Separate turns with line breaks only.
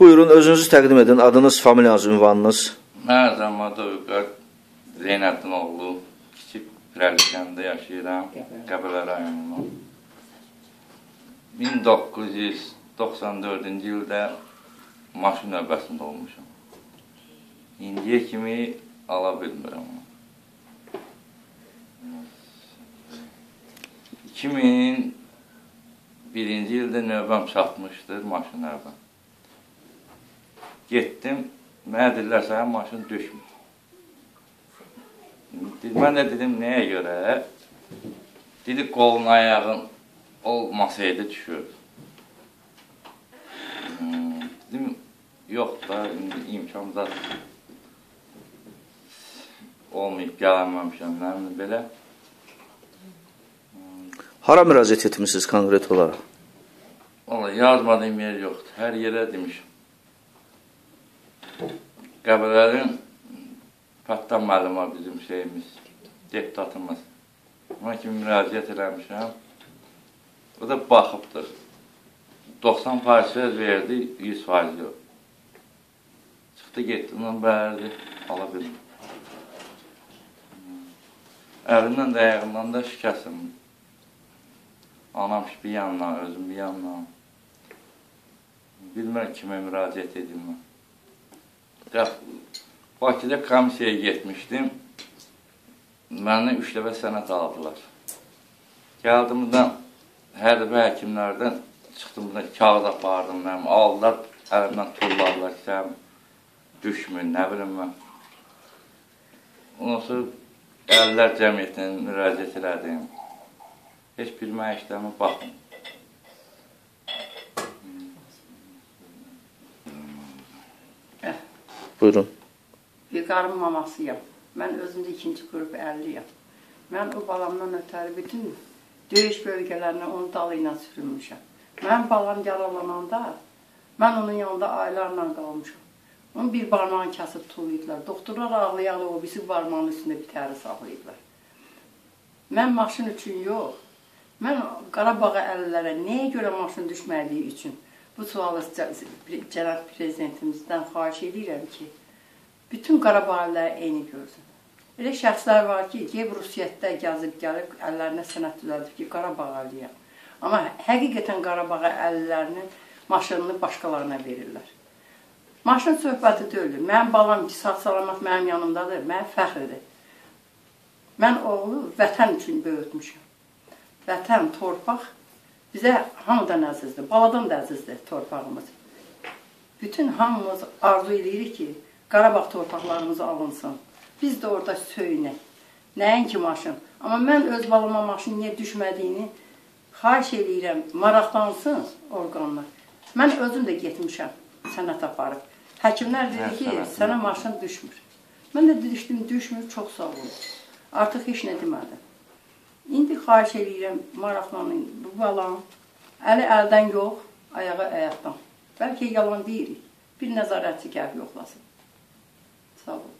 Buyurun, özünüzü təqdim edin. Adınız, familiyanız, ünvanınız.
Mən Zamada Övqat Zeynəddin oğlu, Kiçik Pirəlikəndə yaşayıram, Qəbələ rayonunun. 1994-cü ildə maşın növbəsində olmuşam. İndiyə kimi ala bilmirəm. 2001-ci ildə növbəm çatmışdır, maşın növbəm. Getdim, mənə dedilər, sənə maşın düşmür. Mən də dedim, nəyə görə? Dedi, qolun, ayağın olmasaydı düşür. Dedim, yox da, imkan da olmayıb, gələnməmişəm, nəmin belə.
Hara müraciət etmişsiniz konkret olaraq?
Vallahi yazmadığım yer yoxdur, hər yerə demişim. Qəbələrin Fəttan müəllim var bizim şeyimiz, deputatımız. Ona kimi müraciət eləmişəm. O da baxıbdır. 90% söz verdi, 100% yox. Çıxdı, getdi, ondan bərdi, ala bilmir. Əlindən də, ayağından da şikəsim. Anam bir yandan, özüm bir yandan. Bilmirəm kimə müraciət edim mən. Bakıda komissiyaya getmişdim. Məndən 3 dəfə sənət aldılar. Gəldim buradan, hərbi həkimlərdən çıxdım buradan, kağıt apardım mənim. Aldılar, əlimdən tullarlar ki, sən düşmür, nə bilim mən. Ondan sonra Əllər Cəmiyyətinə müraciət elədim. Heç bir mənə işləmə baxın.
Buyurun.
Vüqarın mamasıyam. Mən özümdə 2-ci qrup 50-yam. Mən o balamdan ötəri bütün döyüş bölgələrinə onun dalı ilə sürünmüşəm. Mənim balam yaralananda, mən onun yanında aylarla qalmışam. Onun bir barmağını kəsib tulaydılar. Doktorlar ağlayalı o birisi barmağının üstündə bir təri saxlaydılar. Mən maşın üçün yox, mən Qarabağa əllərə nəyə görə maşın düşmədiyi üçün bu sualı cənab prezidentimizdən xahiş edirəm ki, bütün Qarabağ əlləri eyni görsün. Elə şəxslər var ki, Yev Rusiyyətdə gəzib gəlib, əllərinə sənət düzəldib ki, Qarabağ əliyəm. Amma həqiqətən Qarabağ əllərinin maşınını başqalarına verirlər. Maşın söhbəti deyil. Mənim balam ki, sağ-salamat mənim yanımdadır, mənim fəxridir. Mən oğlu vətən üçün böyütmüşəm. Vətən, torpaq bizə hamıdan əzizdir, baladan da əzizdir torpağımız. Bütün hamımız arzu edirik ki, Qarabağ torpaqlarımız alınsın. Biz də orada söynək. Nəinki maşın. Amma mən öz balama maşın niyə düşmədiyini xahiş edirəm, maraqlansın orqanlar. Mən özüm də getmişəm, sənət aparıb. Həkimlər dedi ki, sənə maşın düşmür. Mən də düşdüm, düşmür, çox sağ olun. Artıq heç nə demədim. İndi xahiş edirəm, maraqlanın, bu balam, əli əldən yox, ayağı əyaqdan. Bəlkə yalan deyirik, bir nəzarətçi gəlib yoxlasın. Sağ olun.